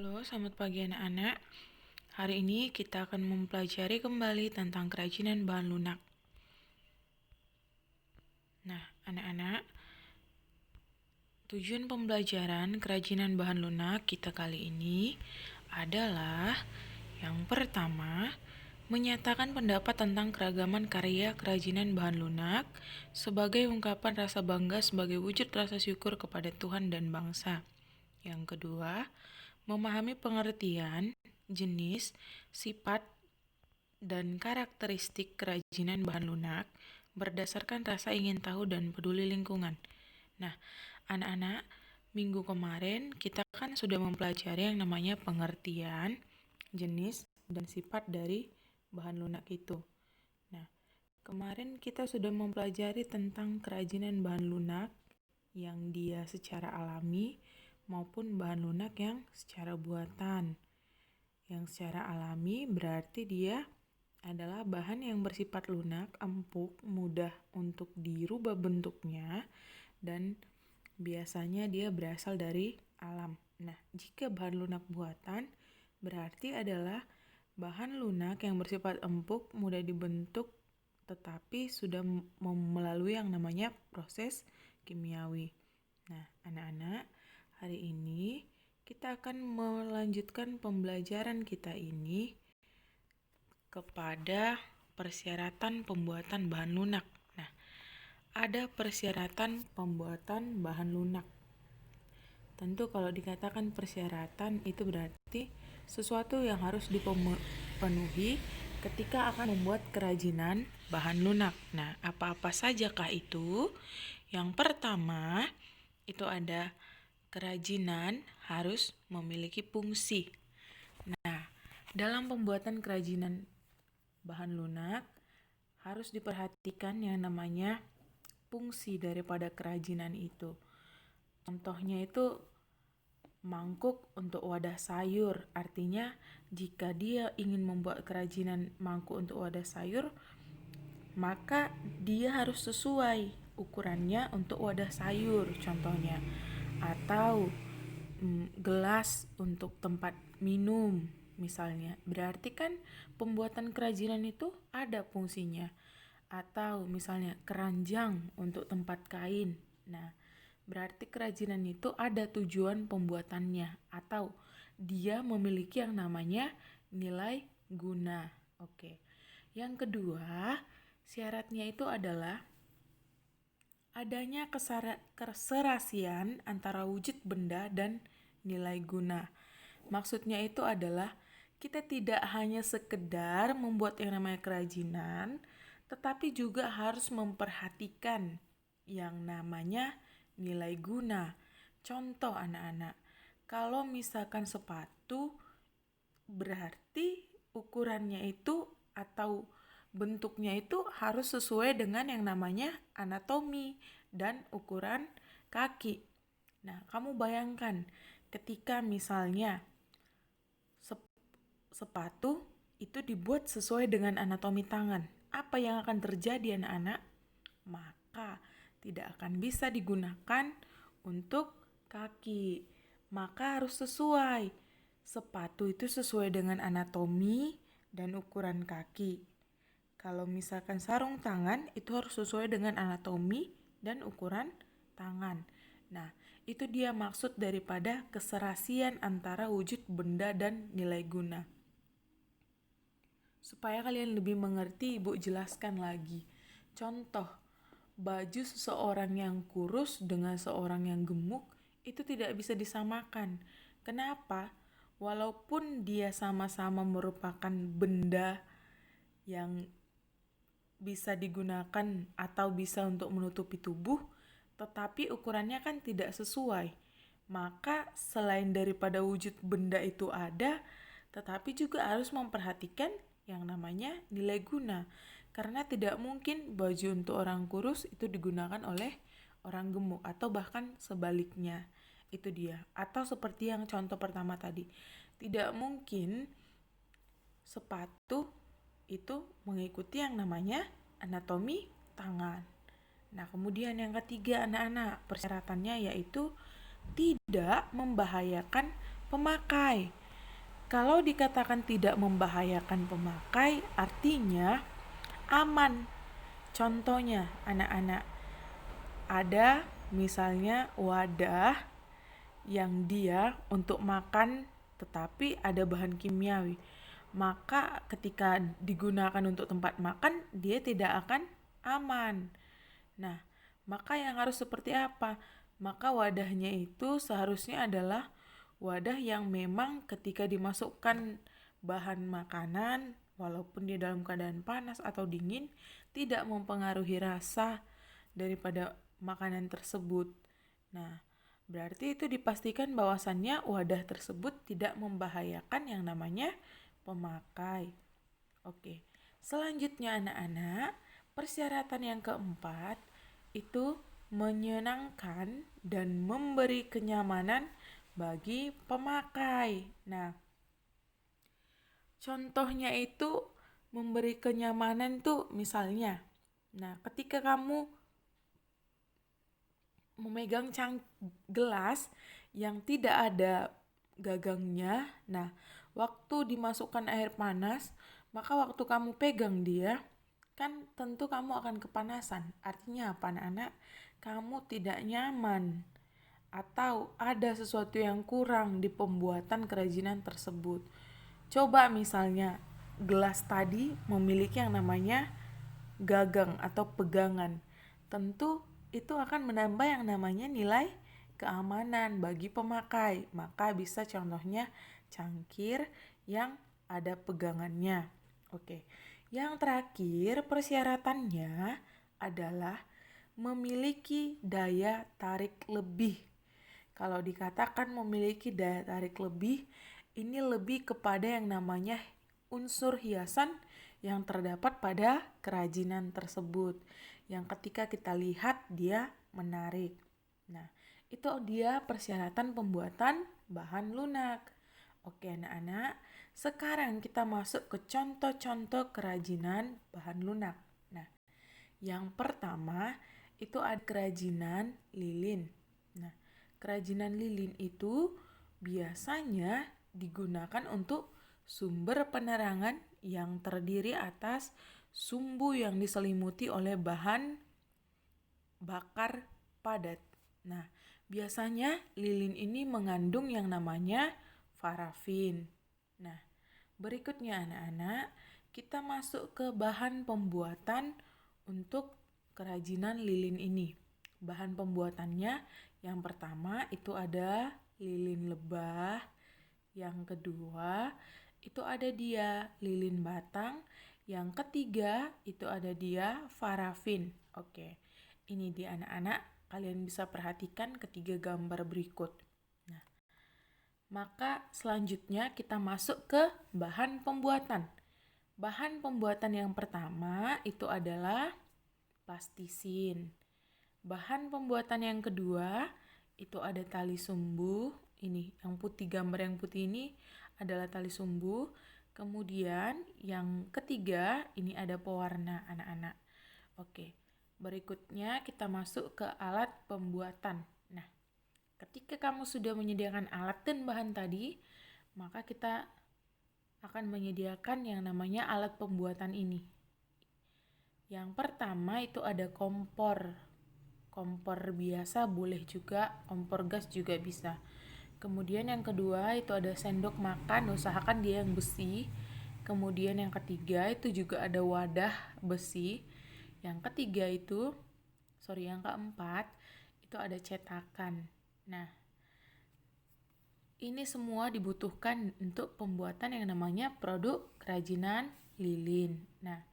Halo, selamat pagi anak-anak. Hari ini kita akan mempelajari kembali tentang kerajinan bahan lunak. Nah, anak-anak, tujuan pembelajaran kerajinan bahan lunak kita kali ini adalah yang pertama, menyatakan pendapat tentang keragaman karya kerajinan bahan lunak sebagai ungkapan rasa bangga sebagai wujud rasa syukur kepada Tuhan dan bangsa. Yang kedua, memahami pengertian, jenis, sifat, dan karakteristik kerajinan bahan lunak berdasarkan rasa ingin tahu dan peduli lingkungan. Nah, anak-anak, minggu kemarin kita kan sudah mempelajari yang namanya pengertian, jenis, dan sifat dari bahan lunak itu. Nah, kemarin kita sudah mempelajari tentang kerajinan bahan lunak yang dia secara alami maupun bahan lunak yang secara buatan. Yang secara alami berarti dia adalah bahan yang bersifat lunak, empuk, mudah untuk dirubah bentuknya, dan biasanya dia berasal dari alam. Nah, jika bahan lunak buatan berarti adalah bahan lunak yang bersifat empuk, mudah dibentuk, tetapi sudah melalui yang namanya proses kimiawi. Nah, anak-anak, hari ini kita akan melanjutkan pembelajaran kita ini kepada persyaratan pembuatan bahan lunak. Nah, ada persyaratan pembuatan bahan lunak. Tentu kalau dikatakan persyaratan itu berarti sesuatu yang harus dipenuhi ketika akan membuat kerajinan bahan lunak. Nah, apa-apa sajakah itu? Yang pertama, itu ada kerajinan harus memiliki fungsi. Nah, dalam pembuatan kerajinan bahan lunak harus diperhatikan yang namanya fungsi daripada kerajinan itu. Contohnya itu mangkuk untuk wadah sayur. Artinya jika dia ingin membuat kerajinan mangkuk untuk wadah sayur, maka dia harus sesuai ukurannya untuk wadah sayur contohnya. Atau gelas untuk tempat minum misalnya. Berarti kan pembuatan kerajinan itu ada fungsinya. Atau misalnya keranjang untuk tempat kain. Nah, berarti kerajinan itu ada tujuan pembuatannya atau dia memiliki yang namanya nilai guna. Oke. Yang kedua, syaratnya itu adalah adanya keserasian antara wujud benda dan nilai guna. Maksudnya itu adalah kita tidak hanya sekedar membuat yang namanya kerajinan, tetapi juga harus memperhatikan yang namanya nilai guna. Contoh anak-anak, kalau misalkan sepatu berarti ukurannya itu atau bentuknya itu harus sesuai dengan yang namanya anatomi dan ukuran kaki. Nah, kamu bayangkan ketika misalnya sepatu itu dibuat sesuai dengan anatomi tangan. Apa yang akan terjadi anak-anak? Maka tidak akan bisa digunakan untuk kaki. Maka harus sesuai. Sepatu itu sesuai dengan anatomi dan ukuran kaki. Kalau misalkan sarung tangan itu harus sesuai dengan anatomi dan ukuran tangan. Nah, itu dia maksud daripada keserasian antara wujud benda dan nilai guna. Supaya kalian lebih mengerti, Ibu jelaskan lagi. Contoh, baju seseorang yang kurus dengan seorang yang gemuk itu tidak bisa disamakan. Kenapa? Walaupun dia sama-sama merupakan benda yang bisa digunakan atau bisa untuk menutupi tubuh, tetapi ukurannya kan tidak sesuai. Maka selain daripada wujud benda itu ada, tetapi juga harus memperhatikan yang namanya nilai guna. Karena tidak mungkin baju untuk orang kurus itu digunakan oleh orang gemuk atau bahkan sebaliknya. Itu dia. Atau seperti yang contoh pertama tadi. Tidak mungkin sepatu itu mengikuti yang namanya anatomi tangan. Nah, kemudian yang ketiga anak-anak, persyaratannya yaitu tidak membahayakan pemakai. Kalau dikatakan tidak membahayakan pemakai, artinya aman. Contohnya, anak-anak, ada misalnya wadah yang dia untuk makan tetapi ada bahan kimiawi. Maka ketika digunakan untuk tempat makan, dia tidak akan aman. Nah, maka yang harus seperti apa? Maka wadahnya itu seharusnya adalah wadah yang memang ketika dimasukkan bahan makanan, walaupun dia dalam keadaan panas atau dingin, tidak mempengaruhi rasa daripada makanan tersebut. Nah, berarti itu dipastikan bahwasannya wadah tersebut tidak membahayakan yang namanya pemakai. Oke, selanjutnya anak-anak, persyaratan yang keempat itu menyenangkan dan memberi kenyamanan bagi pemakai. Nah, contohnya itu memberi kenyamanan tuh misalnya, nah ketika kamu memegang gelas yang tidak ada gagangnya, nah waktu dimasukkan air panas, maka waktu kamu pegang dia, kan tentu kamu akan kepanasan. Artinya apa anak-anak? Kamu tidak nyaman atau ada sesuatu yang kurang di pembuatan kerajinan tersebut. Coba misalnya gelas tadi memiliki yang namanya gagang atau pegangan. Tentu itu akan menambah yang namanya nilai keamanan bagi pemakai. Maka bisa contohnya cangkir yang ada pegangannya. Oke. Yang terakhir, persyaratannya adalah memiliki daya tarik lebih. Kalau dikatakan memiliki daya tarik lebih, ini lebih kepada yang namanya unsur hiasan yang terdapat pada kerajinan tersebut. Yang ketika kita lihat dia menarik. Nah, itu dia persyaratan pembuatan bahan lunak. Oke anak-anak, sekarang kita masuk ke contoh-contoh kerajinan bahan lunak. Nah, yang pertama itu ada kerajinan lilin. Nah, kerajinan lilin itu biasanya digunakan untuk sumber penerangan yang terdiri atas sumbu yang diselimuti oleh bahan bakar padat. Nah, biasanya lilin ini mengandung yang namanya parafin. Nah, berikutnya anak-anak, kita masuk ke bahan pembuatan untuk kerajinan lilin ini. Bahan pembuatannya yang pertama itu ada lilin lebah, yang kedua itu ada dia lilin batang, yang ketiga itu ada dia parafin. Oke, ini dia anak-anak, kalian bisa perhatikan ketiga gambar berikut. Nah, maka selanjutnya kita masuk ke bahan pembuatan. Bahan pembuatan yang pertama itu adalah plastisin. Bahan pembuatan yang kedua itu ada tali sumbu. Ini yang putih, gambar yang putih ini adalah tali sumbu. Kemudian yang ketiga ini ada pewarna anak-anak. Oke, berikutnya kita masuk ke alat pembuatan. Nah, ketika kamu sudah menyediakan alat dan bahan tadi, maka kita akan menyediakan yang namanya alat pembuatan ini. Yang pertama itu ada kompor. Kompor biasa boleh juga, kompor gas juga bisa. Kemudian yang kedua itu ada sendok makan, usahakan dia yang besi. Kemudian yang ketiga itu juga ada wadah besi. Yang ketiga itu, yang keempat itu ada cetakan. Nah, ini semua dibutuhkan untuk pembuatan yang namanya produk kerajinan lilin. Nah,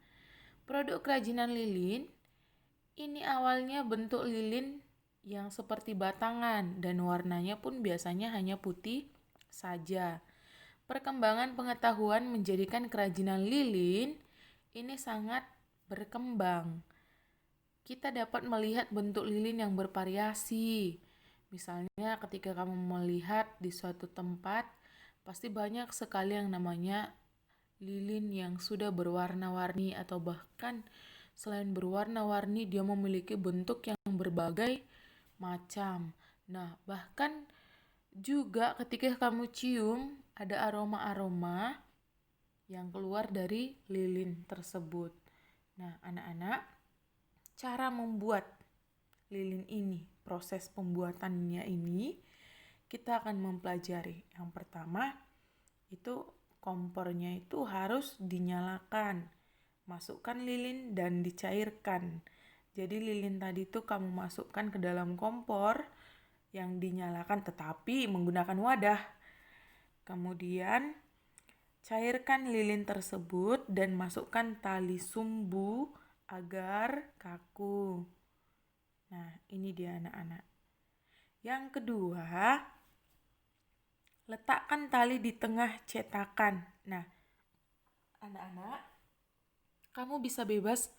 produk kerajinan lilin ini awalnya bentuk lilin yang seperti batangan dan warnanya pun biasanya hanya putih saja. Perkembangan pengetahuan menjadikan kerajinan lilin ini sangat berkembang. Kita dapat melihat bentuk lilin yang bervariasi. Misalnya ketika kamu melihat di suatu tempat, pasti banyak sekali yang namanya lilin yang sudah berwarna-warni atau bahkan selain berwarna-warni dia memiliki bentuk yang berbagai macam. Nah, bahkan Juga ketika kamu cium, ada aroma-aroma yang keluar dari lilin tersebut. Nah, anak-anak, cara membuat lilin ini, proses pembuatannya ini, kita akan mempelajari. Yang pertama, itu kompornya itu harus dinyalakan. Masukkan lilin dan dicairkan. Jadi lilin tadi itu kamu masukkan ke dalam kompor yang dinyalakan tetapi menggunakan wadah. Kemudian cairkan lilin tersebut dan masukkan tali sumbu agar kaku. Nah, ini dia anak-anak. Yang kedua, letakkan tali di tengah cetakan. Nah, anak-anak, kamu bisa bebas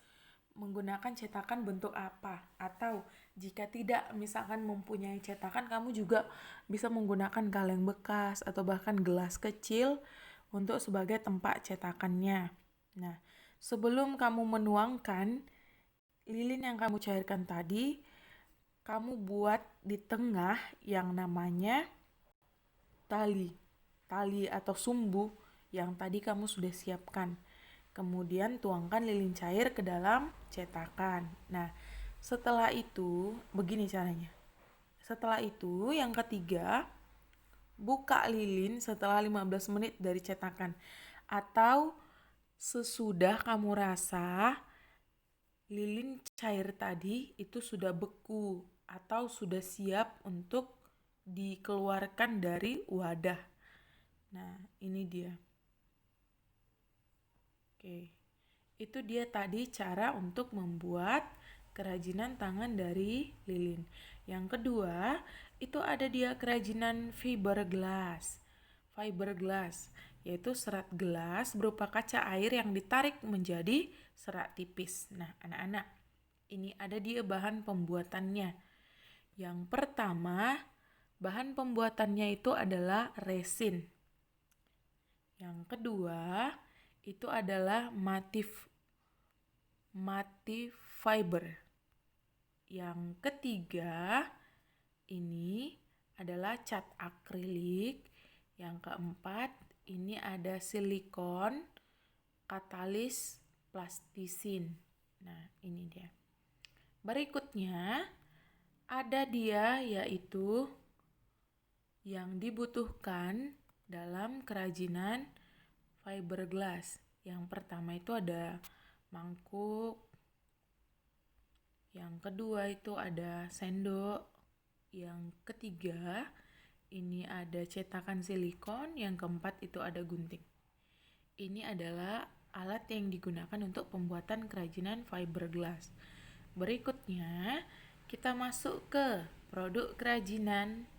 menggunakan cetakan bentuk apa, atau jika tidak misalkan mempunyai cetakan, kamu juga bisa menggunakan kaleng bekas atau bahkan gelas kecil untuk sebagai tempat cetakannya. Nah, sebelum kamu menuangkan lilin yang kamu cairkan tadi, kamu buat di tengah yang namanya tali atau sumbu yang tadi kamu sudah siapkan. Kemudian tuangkan lilin cair ke dalam cetakan. Nah, setelah itu begini caranya. Setelah itu yang ketiga, buka lilin setelah 15 menit dari cetakan atau sesudah kamu rasa lilin cair tadi itu sudah beku atau sudah siap untuk dikeluarkan dari wadah. Nah, ini dia. Oke. Itu dia tadi cara untuk membuat kerajinan tangan dari lilin. Yang kedua, itu ada dia kerajinan fiberglass. Fiberglass yaitu serat gelas berupa kaca air yang ditarik menjadi serat tipis. Nah, anak-anak, ini ada dia bahan pembuatannya. Yang pertama, bahan pembuatannya itu adalah resin. Yang kedua, itu adalah matte fiber. Yang ketiga, ini adalah cat akrilik. Yang keempat, ini ada silikon, katalis, plastisin. Nah, ini dia. Berikutnya, ada dia yaitu yang dibutuhkan dalam kerajinan fiberglass. Yang pertama itu ada mangkuk. Yang kedua itu ada sendok. Yang ketiga ini ada cetakan silikon. Yang keempat itu ada gunting. Ini adalah alat yang digunakan untuk pembuatan kerajinan fiberglass. Berikutnya kita masuk ke produk kerajinan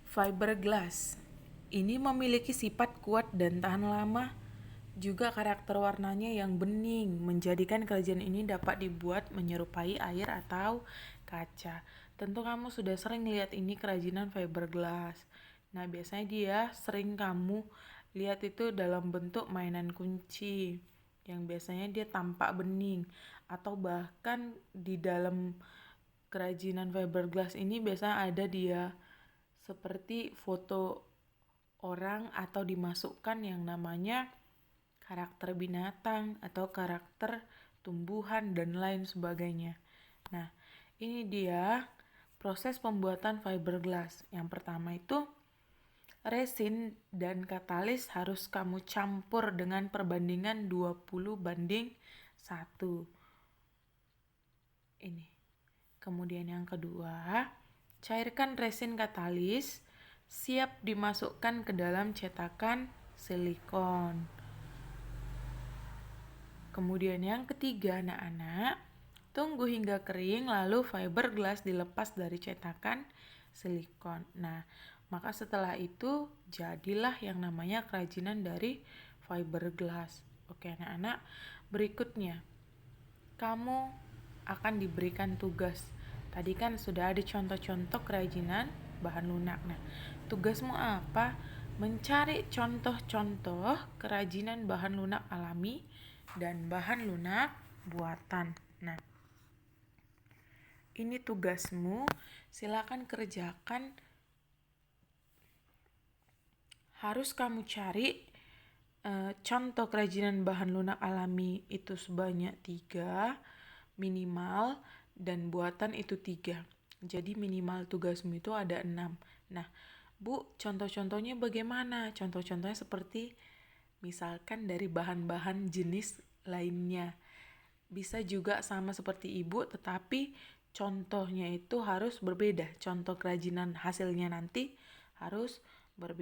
fiberglass. Ini memiliki sifat kuat dan tahan lama. Juga karakter warnanya yang bening menjadikan kerajinan ini dapat dibuat menyerupai air atau kaca. Tentu kamu sudah sering lihat ini kerajinan fiberglass. Nah, biasanya dia sering kamu lihat itu dalam bentuk mainan kunci yang biasanya dia tampak bening, atau bahkan di dalam kerajinan fiberglass ini biasanya ada dia seperti foto orang atau dimasukkan yang namanya karakter binatang atau karakter tumbuhan dan lain sebagainya. Nah, ini dia proses pembuatan fiberglass. Yang pertama itu resin dan katalis harus kamu campur dengan perbandingan 20:1. Ini. Kemudian yang kedua, cairkan resin katalis, siap dimasukkan ke dalam cetakan silikon. Kemudian yang ketiga, anak-anak, tunggu hingga kering lalu fiberglass dilepas dari cetakan silikon. Nah, maka setelah itu jadilah yang namanya kerajinan dari fiberglass. Oke, anak-anak, berikutnya kamu akan diberikan tugas. Tadi kan sudah ada contoh-contoh kerajinan bahan lunak. Nah, tugasmu apa? Mencari contoh-contoh kerajinan bahan lunak alami dan bahan lunak buatan. Nah, ini tugasmu, silakan kerjakan. Harus kamu cari contoh kerajinan bahan lunak alami itu sebanyak 3 minimal, dan buatan itu 3. Jadi minimal tugasmu itu ada 6. Nah, Bu, contoh-contohnya bagaimana? Contoh-contohnya seperti misalkan dari bahan-bahan jenis lainnya. Bisa juga sama seperti Ibu, tetapi contohnya itu harus berbeda. Contoh kerajinan hasilnya nanti harus berbeda.